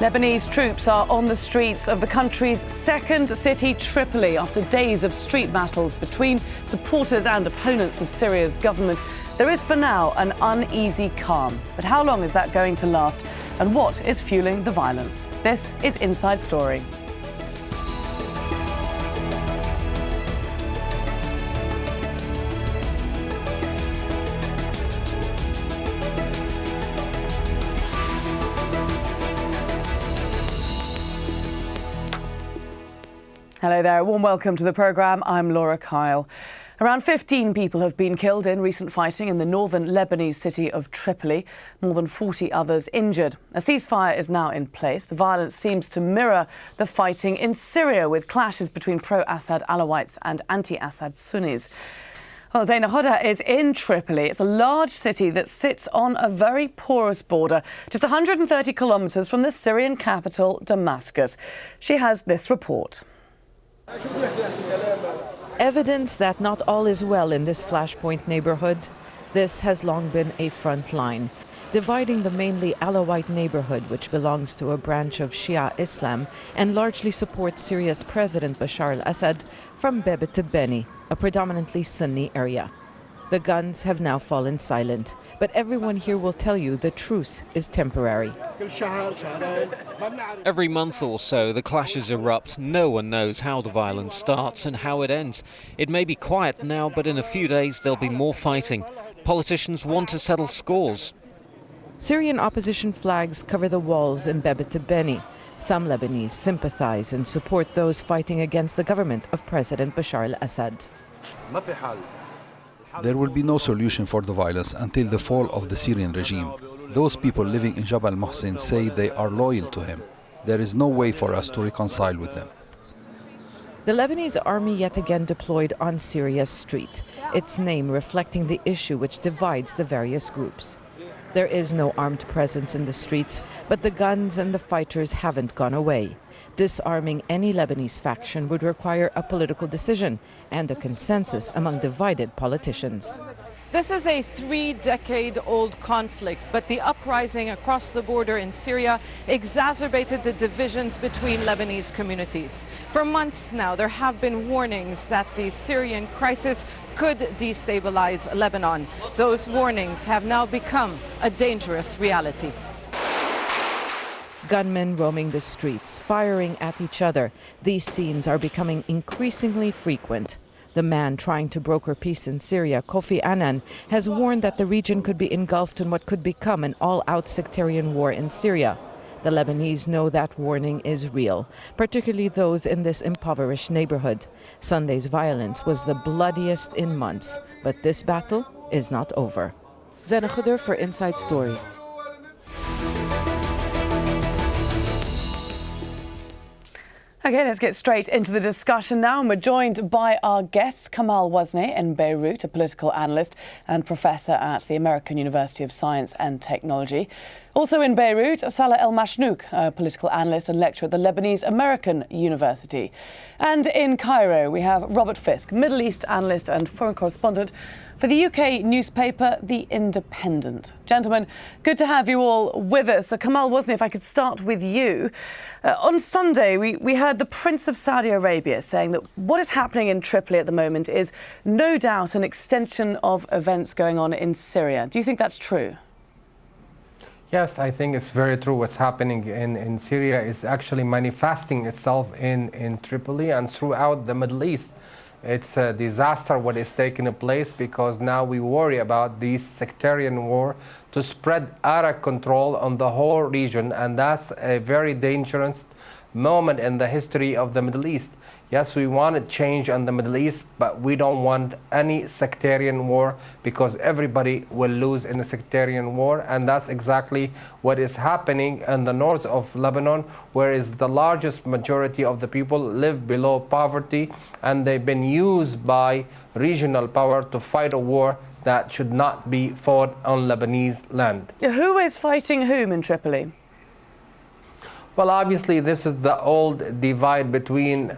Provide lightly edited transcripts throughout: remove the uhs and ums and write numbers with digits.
Lebanese troops are on the streets of the country's second city, Tripoli, after days of street battles between supporters and opponents of Syria's government. There is for now an uneasy calm. But how long is that going to last? And what is fueling the violence? This is Inside Story. Hello there, a warm welcome to the programme. I'm Laura Kyle. Around 15 people have been killed in recent fighting in the northern Lebanese city of Tripoli. More than 40 others injured. A ceasefire is now in place. The violence seems to mirror the fighting in Syria, with clashes between pro-Assad Alawites and anti-Assad Sunnis. Well, Dana Hoda is in Tripoli. It's a large city that sits on a very porous border, just 130 kilometres from the Syrian capital, Damascus. She has this report. Evidence that not all is well in this flashpoint neighborhood. This has long been a front line, dividing the mainly Alawite neighborhood, which belongs to a branch of Shia Islam and largely supports Syria's President Bashar al-Assad, from Bebe to Beni, a predominantly Sunni area. The guns have now fallen silent, but everyone here will tell you the truce is temporary. Every month or so, the clashes erupt. No one knows how the violence starts and how it ends. It may be quiet now, but in a few days there'll be more fighting. Politicians want to settle scores. Syrian opposition flags cover the walls in Bebe to Beni. Some Lebanese sympathize and support those fighting against the government of President Bashar al-Assad. There will be no solution for the violence until the fall of the Syrian regime. Those people living in Jabal Mohsen say they are loyal to him. There is no way for us to reconcile with them. The Lebanese army yet again deployed on Syria's street, its name reflecting the issue which divides the various groups. There is no armed presence in the streets, but the guns and the fighters haven't gone away. Disarming any Lebanese faction would require a political decision and a consensus among divided politicians. This is a 3-decade-old conflict, but the uprising across the border in Syria exacerbated the divisions between Lebanese communities. For months now, there have been warnings that the Syrian crisis could destabilize Lebanon. Those warnings have now become a dangerous reality. Gunmen roaming the streets, firing at each other. These scenes are becoming increasingly frequent. The man trying to broker peace in Syria, Kofi Annan, has warned that the region could be engulfed in what could become an all-out sectarian war in Syria. The Lebanese know that warning is real, particularly those in this impoverished neighborhood. Sunday's violence was the bloodiest in months, but this battle is not over. Zena Khuder for Inside Story. OK, let's get straight into the discussion now. And we're joined by our guests, Kamal Wasneh in Beirut, a political analyst and professor at the American University of Science and Technology. Also in Beirut, Salah El-Mashnouk, a political analyst and lecturer at the Lebanese American University. And in Cairo, we have Robert Fisk, Middle East analyst and foreign correspondent for the UK newspaper The Independent. Gentlemen, good to have you all with us. So Kamal Wasneh, if I could start with you. On Sunday, we heard the Prince of Saudi Arabia saying that what is happening in Tripoli at the moment is no doubt an extension of events going on in Syria. Do you think that's true? Yes, I think it's very true. What's happening in Syria is actually manifesting itself in Tripoli and throughout the Middle East. It's a disaster what is taking place, because now we worry about this sectarian war to spread out of control on the whole region, and that's a very dangerous moment in the history of the Middle East. Yes, we want change in the Middle East, but we don't want any sectarian war, because everybody will lose in a sectarian war. And that's exactly what is happening in the north of Lebanon, where the largest majority of the people live below poverty, and they've been used by regional power to fight a war that should not be fought on Lebanese land. Who is fighting whom in Tripoli? Well, obviously, this is the old divide between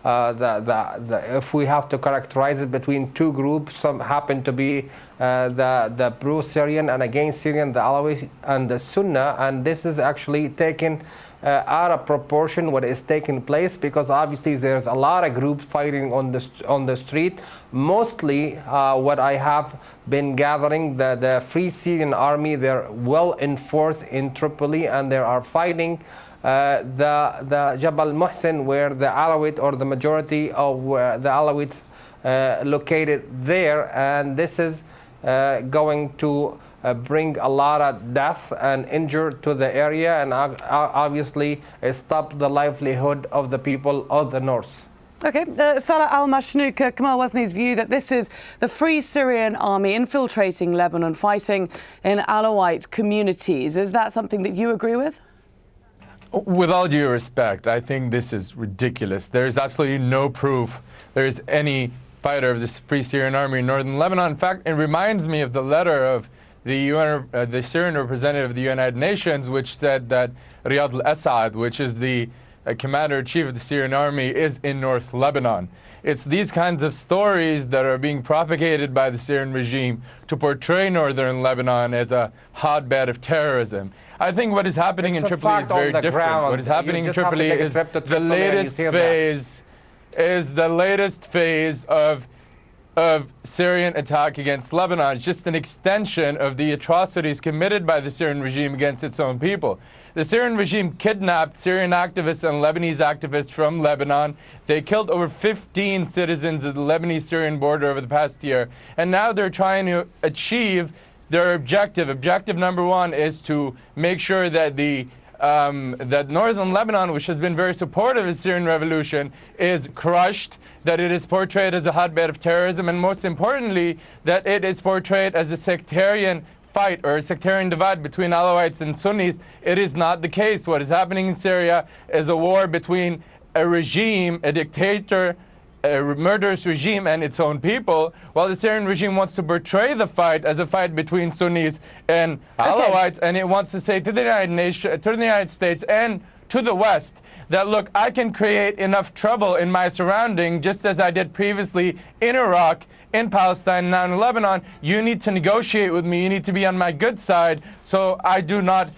if we have to characterize it, between two groups. Some happen to be the pro-Syrian and against Syrian, the Alawi and the Sunnah, and this is actually taken out of proportion what is taking place, because obviously there's a lot of groups fighting on the street. Mostly what I have been gathering, the Free Syrian Army, they're well enforced in Tripoli, and they are fighting the Jabal Muhsin, where the Alawite, or the majority of the Alawites located there, and this is going to bring a lot of death and injury to the area, and obviously stop the livelihood of the people of the north. Okay, Salah Al-Mashnouk, Kamal Wasni's view that this is the Free Syrian Army infiltrating Lebanon, fighting in Alawite communities. Is that something that you agree with? With all due respect, I think this is ridiculous. There is absolutely no proof there is any fighter of this Free Syrian Army in northern Lebanon. In fact, it reminds me of the letter of the Syrian representative of the United Nations, which said that al-Assad, which is the commander-in-chief of the Syrian army, is in North Lebanon. It's these kinds of stories that are being propagated by the Syrian regime to portray northern Lebanon as a hotbed of terrorism. I think what is happening in Tripoli is very different. What is happening in Tripoli is the latest phase of Syrian attack against Lebanon. It's just an extension of the atrocities committed by the Syrian regime against its own people. The Syrian regime kidnapped Syrian activists and Lebanese activists from Lebanon. They killed over 15 citizens of the Lebanese-Syrian border over the past year. And now they're trying to achieve their objective. Objective number one is to make sure that that northern Lebanon, which has been very supportive of the Syrian revolution, is crushed, that it is portrayed as a hotbed of terrorism, and most importantly, that it is portrayed as a sectarian fight or a sectarian divide between Alawites and Sunnis. It is not the case. What is happening in Syria is a war between a regime, a dictator, a murderous regime and its own people, while the Syrian regime wants to portray the fight as a fight between Sunnis and Alawites, and it wants to say to the United States and to the West that, look, I can create enough trouble in my surrounding, just as I did previously in Iraq, in Palestine, now in Lebanon. You need to negotiate with me. You need to be on my good side, so I do not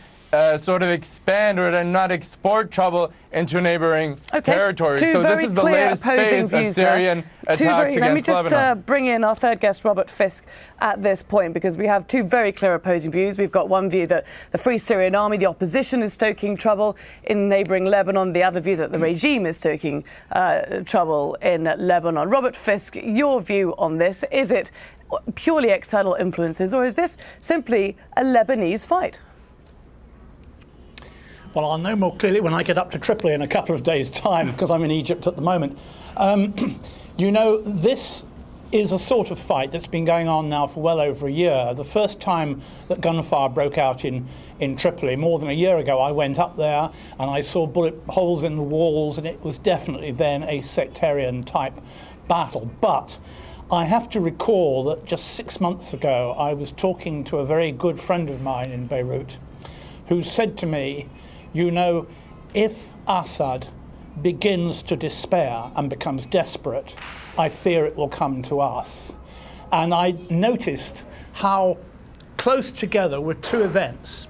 sort of expand or not export trouble into neighboring territories. So this is the latest phase of Syrian attacks against Lebanon. Let me just bring in our third guest, Robert Fisk, at this point, because we have two very clear opposing views. We've got one view that the Free Syrian Army, the opposition, is stoking trouble in neighboring Lebanon. The other view that the regime is stoking trouble in Lebanon. Robert Fisk, your view on this. Is it purely external influences, or is this simply a Lebanese fight? Well, I'll know more clearly when I get up to Tripoli in a couple of days' time, because I'm in Egypt at the moment. You know, this is a sort of fight that's been going on now for well over a year. The first time that gunfire broke out in Tripoli, more than a year ago, I went up there and I saw bullet holes in the walls, and it was definitely then a sectarian type battle. But I have to recall that just 6 months ago, I was talking to a very good friend of mine in Beirut who said to me, you know, if Assad begins to despair and becomes desperate, I fear it will come to us. And I noticed how close together were two events.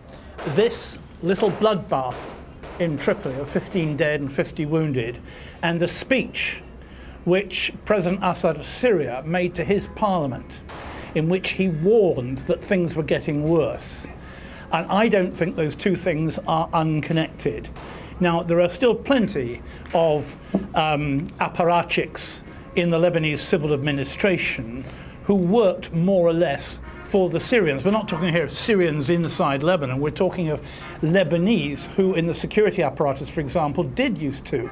This little bloodbath in Tripoli of 15 dead and 50 wounded, and the speech which President Assad of Syria made to his parliament, in which he warned that things were getting worse. And I don't think those two things are unconnected. Now, there are still plenty of apparatchiks in the Lebanese civil administration who worked more or less for the Syrians. We're not talking here of Syrians inside Lebanon. We're talking of Lebanese who, in the security apparatus, for example, did used to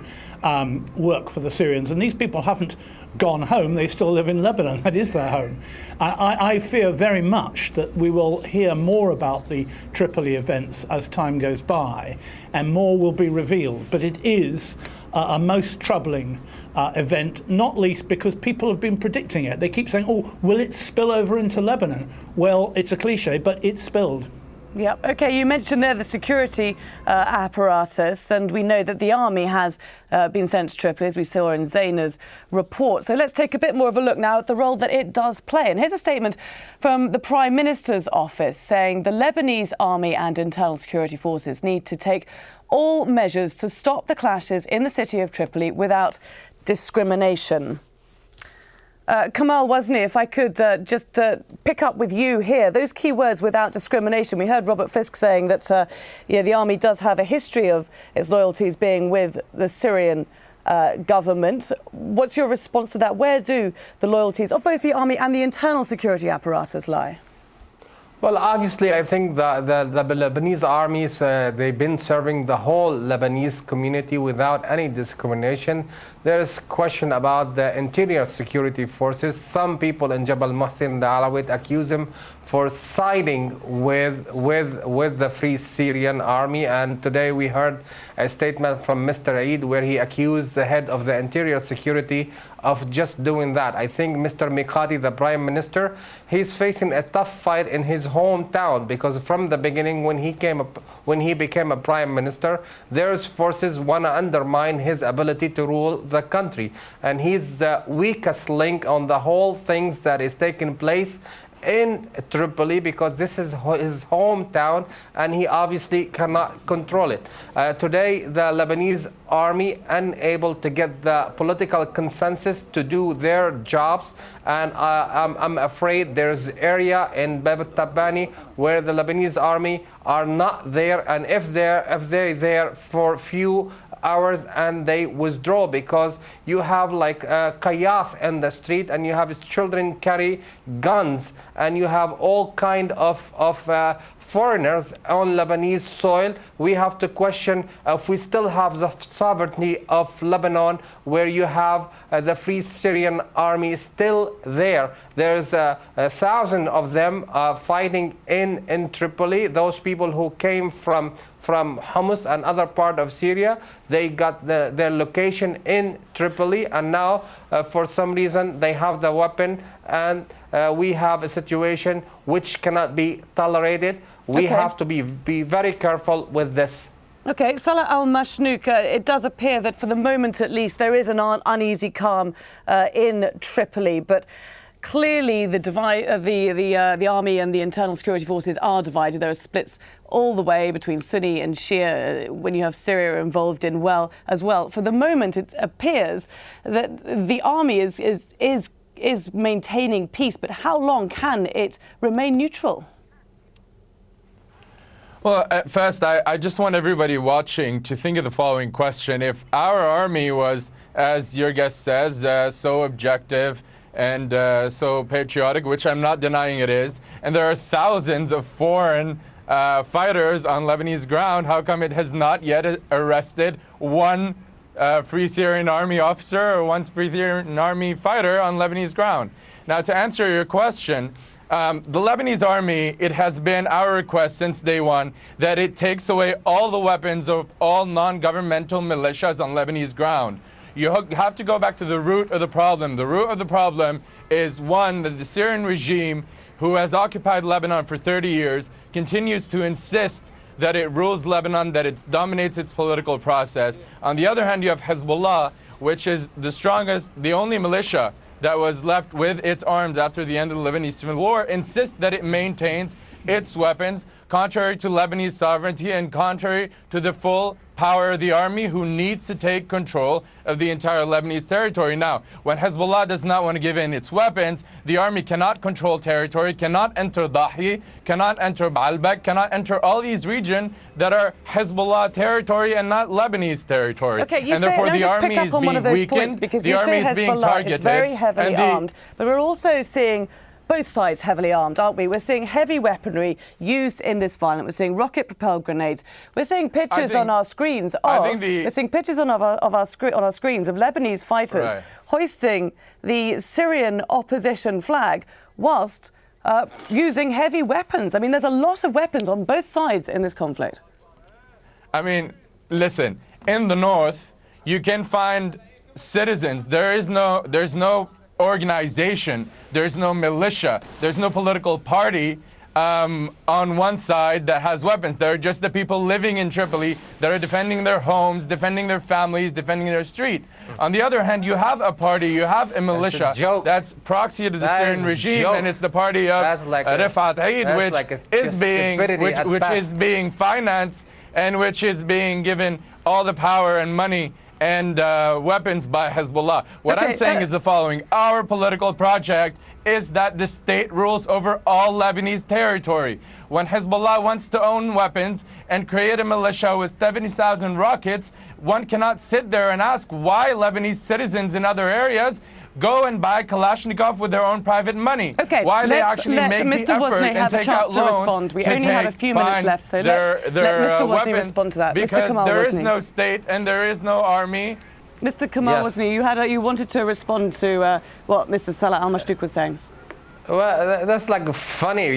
work for the Syrians. And these people haven't gone home. They still live in Lebanon. That is their home. I fear very much that we will hear more about the Tripoli events as time goes by, and more will be revealed. But it is a most troubling event, not least because people have been predicting it. They keep saying, oh, will it spill over into Lebanon? Well, it's a cliche, but it spilled. Yeah, okay, you mentioned there the security apparatus, and we know that the army has been sent to Tripoli, as we saw in Zaina's report. So let's take a bit more of a look now at the role that it does play. And here's a statement from the Prime Minister's office saying the Lebanese army and internal security forces need to take all measures to stop the clashes in the city of Tripoli without discrimination. Kamal Wasni, if I could just pick up with you here, those key words, without discrimination. We heard Robert Fisk saying that the army does have a history of its loyalties being with the Syrian government. What's your response to that? Where do the loyalties of both the army and the internal security apparatus lie? Well, obviously, I think the Lebanese armies, they've been serving the whole Lebanese community without any discrimination. There's question about the interior security forces. Some people in Jabal Muhsin, the Alawite, accuse him for siding with the Free Syrian Army. And today we heard a statement from Mr. Eid where he accused the head of the interior security of just doing that. I think Mr. Mikati, the Prime Minister, he's facing a tough fight in his hometown, because from the beginning when he became a Prime Minister, there's forces want to undermine his ability to rule the country. And he's the weakest link on the whole things that is taking place in Tripoli, because this is his hometown and he obviously cannot control it. Today, the Lebanese army unable to get the political consensus to do their jobs, and I'm afraid there's area in Bab al-Tabani where the Lebanese army are not there, and if they're there for few hours and they withdraw, because you have like chaos in the street, and you have children carry guns, and you have all kind of foreigners on Lebanese soil. We have to question if we still have the sovereignty of Lebanon, where you have the Free Syrian Army still there. There's 1,000 of them fighting in Tripoli. Those people who came from Homs and other part of Syria, they got their location in Tripoli, and now for some reason they have the weapon, and we have a situation which cannot be tolerated. We have to be very careful with this. Okay, Salah al-Mashnouk, it does appear that for the moment at least there is an uneasy calm in Tripoli, but clearly the army and the internal security forces are divided. There are splits all the way between Sunni and Shia when you have Syria involved in as well. For the moment, it appears that the army is maintaining peace, but how long can it remain neutral? Well, at first, I just want everybody watching to think of the following question. If our army was, as your guest says, so objective and so patriotic, which I'm not denying it is, and there are thousands of foreign fighters on Lebanese ground, how come it has not yet arrested one Free Syrian Army officer or one Free Syrian Army fighter on Lebanese ground? Now, to answer your question, the Lebanese army, it has been our request since day one that it takes away all the weapons of all non-governmental militias on Lebanese ground. You have to go back to the root of the problem. The root of the problem is, one, that the Syrian regime, who has occupied Lebanon for 30 years, continues to insist that it rules Lebanon, that it dominates its political process. On the other hand, you have Hezbollah, which is the strongest, the only militia that was left with its arms after the end of the Lebanese Civil War, insists that it maintains its weapons, contrary to Lebanese sovereignty and contrary to the full power of the army, who needs to take control of the entire Lebanese territory. Now, when Hezbollah does not want to give in its weapons, the army cannot control territory, cannot enter Dahi, cannot enter Baalbek, cannot enter all these regions that are Hezbollah territory and not Lebanese territory. Okay, you and say, therefore and the just army pick up is on one being of those weakened, points, because the you army say is being Hezbollah targeted. is very heavily armed, but we're also seeing both sides heavily armed, aren't we? We're seeing heavy weaponry used in this violence. We're seeing rocket-propelled grenades. We're seeing pictures on our screens we're seeing pictures on our screens of Lebanese fighters hoisting the Syrian opposition flag whilst using heavy weapons. I mean, there's a lot of weapons on both sides in this conflict. I mean, listen, in the north, you can find citizens. There's no organization, there's no militia, there's no political party on one side that has weapons. They're just the people living in Tripoli that are defending their homes, defending their families, defending their street. On the other hand, you have a party, you have a militia that's proxy to the Syrian regime, and it's the party of Rifat Eid, which is being financed and which is being given all the power and money and weapons by Hezbollah. What I'm saying is the following. Our political project is that the state rules over all Lebanese territory. When Hezbollah wants to own weapons and create a militia with 70,000 rockets, one cannot sit there and ask why Lebanese citizens in other areas go and buy Kalashnikov with their own private money. Okay, why they actually make Mr. the effort Wozni and take out loans We only have a few minutes left, so let Mr. Wozni respond to that. Because there is no state and there is no army. Mr. Kamal Wozni, you wanted to respond to what Mr. Salah al-Mashdouq was saying. Well, that's like funny.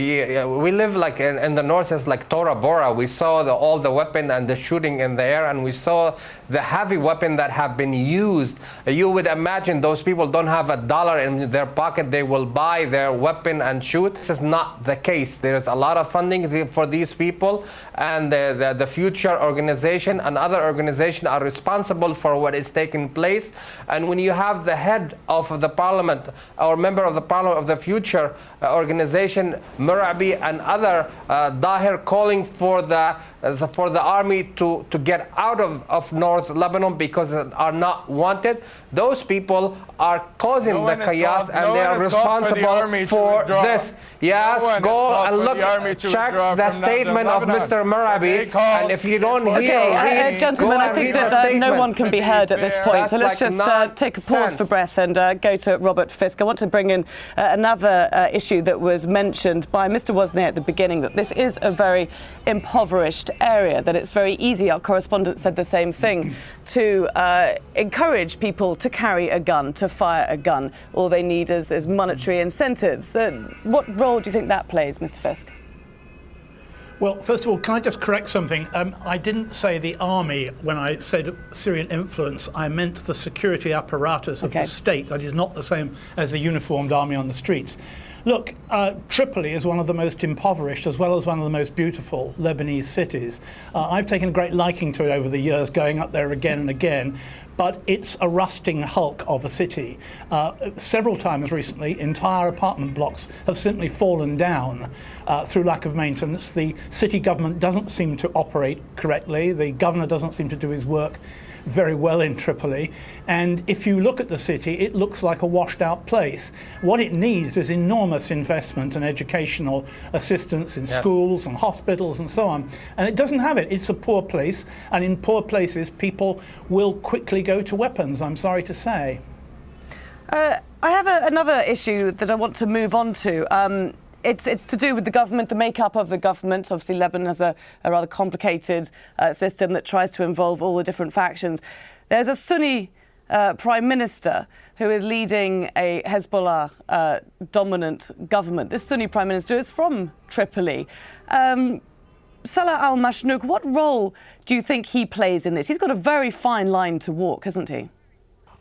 We live like in the north, it's like Tora Bora. We saw all the weapon and the shooting in the air, and we saw the heavy weapon that have been used. You would imagine those people don't have $1 in their pocket. They will buy their weapon and shoot. This is not the case. There's a lot of funding for these people, and the future organization and other organizations are responsible for what is taking place. And when you have the head of the parliament or member of the parliament of the future organization, Murabi, and other Dahir calling for the army to get out of North Lebanon because they are not wanted, those people are causing the chaos and they are responsible for this. Yes, go and look, check the statement of Mr. Murabi, and if you don't hear, gentlemen, I think that no one can be heard at this point, so let's just take a pause for breath and go to Robert Fisk. I want to bring in another issue that was mentioned by Mr. Wozni at the beginning, that this is a very impoverished area, that it's very easy, our correspondent said the same thing, to encourage people to carry a gun, to fire a gun. All they need is monetary incentives. What role do you think that plays, Mr. Fisk? Well, first of all, can I just correct something? I didn't say the army when I said Syrian influence. I meant the security apparatus of the state. That is not the same as the uniformed army on the streets. Look, Tripoli is one of the most impoverished as well as one of the most beautiful Lebanese cities. I've taken a great liking to it over the years, going up there again and again, but it's a rusting hulk of a city. Several times recently, entire apartment blocks have simply fallen down through lack of maintenance. The city government doesn't seem to operate correctly. The governor doesn't seem to do his work very well in Tripoli, and if you look at the city, it looks like a washed out place. What it needs is enormous investment and educational assistance in schools and hospitals and so on, and it doesn't have it. It's a poor place, and in poor places people will quickly go to weapons, I'm sorry to say. I have another issue that I want to move on to. It's to do with the government, the makeup of the government. Obviously, Lebanon has a rather complicated system that tries to involve all the different factions. There's a Sunni prime minister who is leading a Hezbollah-dominant government. This Sunni prime minister is from Tripoli. Salah al-Mashdouq, what role do you think he plays in this? He's got a very fine line to walk, hasn't he?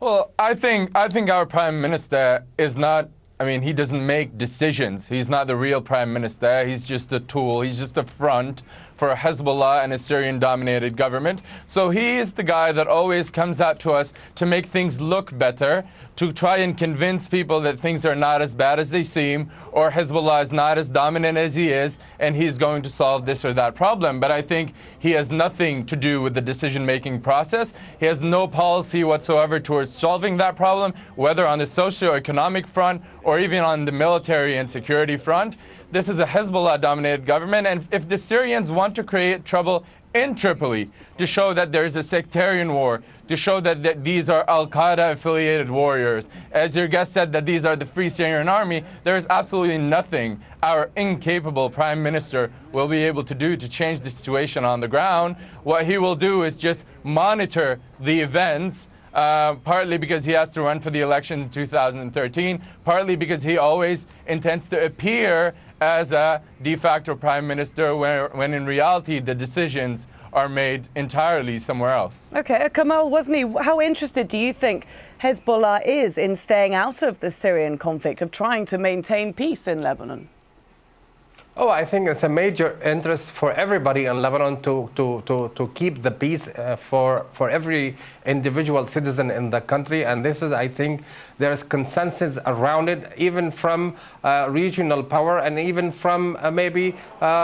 Well, I think our prime minister is not. I mean, he doesn't make decisions. He's not the real prime minister. He's just a tool. He's just a front for Hezbollah and a Syrian-dominated government. So he is the guy that always comes out to us to make things look better, to try and convince people that things are not as bad as they seem, or Hezbollah is not as dominant as he is, and he's going to solve this or that problem. But I think he has nothing to do with the decision-making process. He has no policy whatsoever towards solving that problem, whether on the socio-economic front or even on the military and security front. This is a Hezbollah-dominated government, and if the Syrians want to create trouble in Tripoli to show that there is a sectarian war, to show that these are al-Qaeda-affiliated warriors, as your guest said, that these are the Free Syrian Army, there is absolutely nothing our incapable prime minister will be able to do to change the situation on the ground. What he will do is just monitor the events, partly because he has to run for the election in 2013, partly because he always intends to appear as a de facto prime minister when in reality the decisions are made entirely somewhere else. Okay, Kamal Wozni, how interested do you think Hezbollah is in staying out of the Syrian conflict, of trying to maintain peace in Lebanon? Oh, I think it's a major interest for everybody in Lebanon to keep the peace for every individual citizen in the country. And this is, I think, there's consensus around it, even from regional power and even from maybe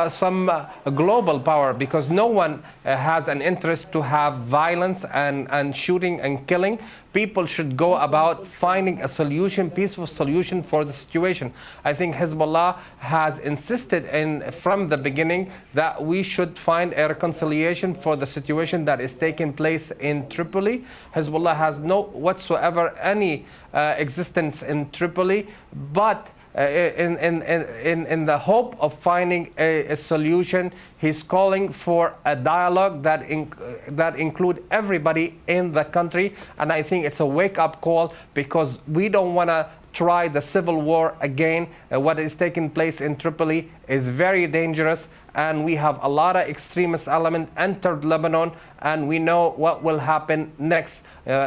some global power, because no one has an interest to have violence and shooting and killing. People should go about finding a solution, peaceful solution for the situation. I think Hezbollah has insisted from the beginning that we should find a reconciliation for the situation that is taking place in Tripoli. Hezbollah has no whatsoever any existence in Tripoli, but in the hope of finding a solution, he's calling for a dialogue that include everybody in the country. And I think it's a wake-up call, because we don't want to try the civil war again. What is taking place in Tripoli is very dangerous, and we have a lot of extremist elements entered Lebanon, and we know what will happen next.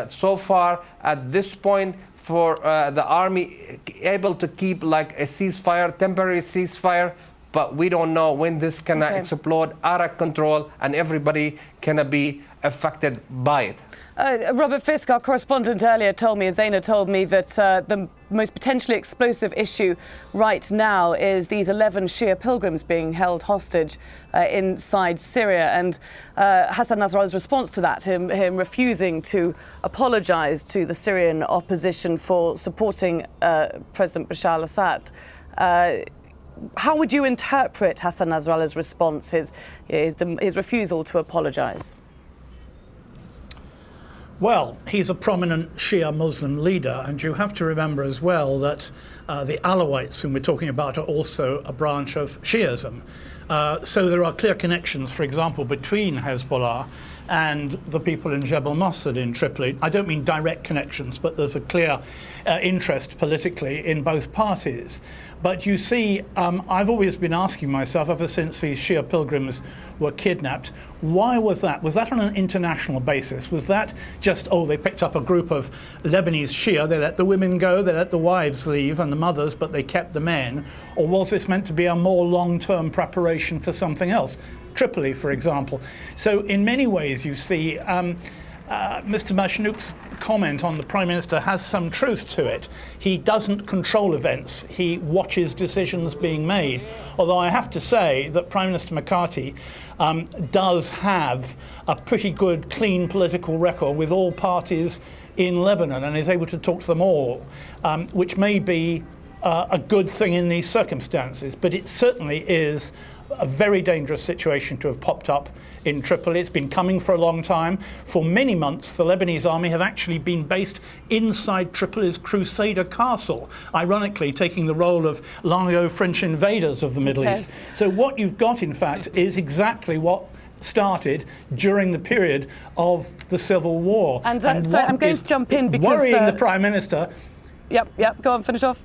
So far, at this point, for the army able to keep like a ceasefire, temporary ceasefire, but we don't know when this can explode out of control and everybody can be affected by it. Robert Fisk, our correspondent earlier Zaina told me that the most potentially explosive issue right now is these 11 Shia pilgrims being held hostage inside Syria. And Hassan Nasrallah's response to that, him refusing to apologise to the Syrian opposition for supporting President Bashar al-Assad. How would you interpret Hassan Nasrallah's response, his refusal to apologise? Well, he's a prominent Shia Muslim leader, and you have to remember as well that the Alawites, whom we're talking about, are also a branch of Shiism. So there are clear connections, for example, between Hezbollah and the people in Jebel Mossad in Tripoli. I don't mean direct connections, but there's a clear interest politically in both parties. But you see, I've always been asking myself, ever since these Shia pilgrims were kidnapped, why was that? Was that on an international basis? Was that just, they picked up a group of Lebanese Shia, they let the women go, they let the wives leave and the mothers, but they kept the men? Or was this meant to be a more long-term preparation for something else? Tripoli, for example. So in many ways, you see, Mr. Mashnouk's comment on the Prime Minister has some truth to it. He doesn't control events. He watches decisions being made. Although I have to say that Prime Minister McCarthy does have a pretty good, clean political record with all parties in Lebanon and is able to talk to them all, which may be a good thing in these circumstances. But it certainly is a very dangerous situation to have popped up in Tripoli. It's been coming for a long time. For many months, the Lebanese army have actually been based inside Tripoli's Crusader Castle, ironically taking the role of long-ago French invaders of the Middle East. So what you've got, in fact, is exactly what started during the period of the Civil War. And so I'm going to jump in because worrying the Prime Minister. Yep, go on, finish off.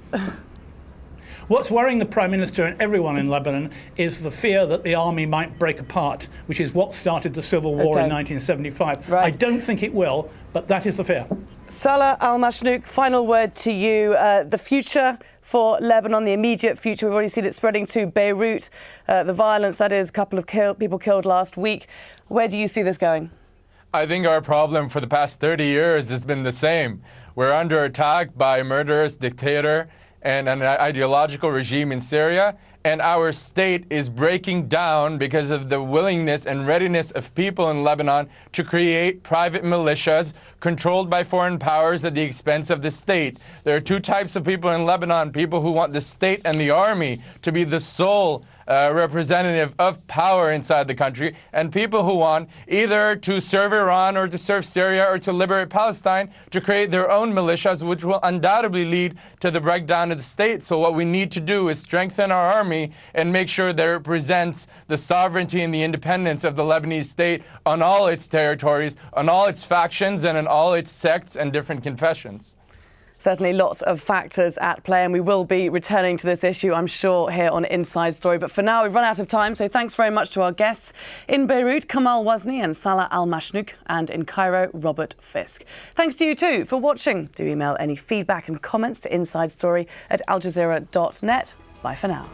What's worrying the Prime Minister and everyone in Lebanon is the fear that the army might break apart, which is what started the Civil War in 1975. Right. I don't think it will, but that is the fear. Salah Al-Mashnouk, final word to you. The future for Lebanon, the immediate future, we've already seen it spreading to Beirut. The violence, that is, a couple of people killed last week. Where do you see this going? I think our problem for the past 30 years has been the same. We're under attack by a murderous dictator and an ideological regime in Syria, and our state is breaking down because of the willingness and readiness of people in Lebanon to create private militias controlled by foreign powers at the expense of the state. There are two types of people in Lebanon: people who want the state and the army to be the sole representative of power inside the country, and people who want either to serve Iran or to serve Syria or to liberate Palestine, to create their own militias, which will undoubtedly lead to the breakdown of the state. So what we need to do is strengthen our army and make sure that it represents the sovereignty and the independence of the Lebanese state on all its territories, on all its factions, and in all its sects and different confessions. Certainly lots of factors at play, and we will be returning to this issue, I'm sure, here on Inside Story. But for now, we've run out of time, so thanks very much to our guests in Beirut, Kamal Wazni and Salah Al-Mashnouk, and in Cairo, Robert Fisk. Thanks to you too for watching. Do email any feedback and comments to insidestory@aljazeera.net. Bye for now.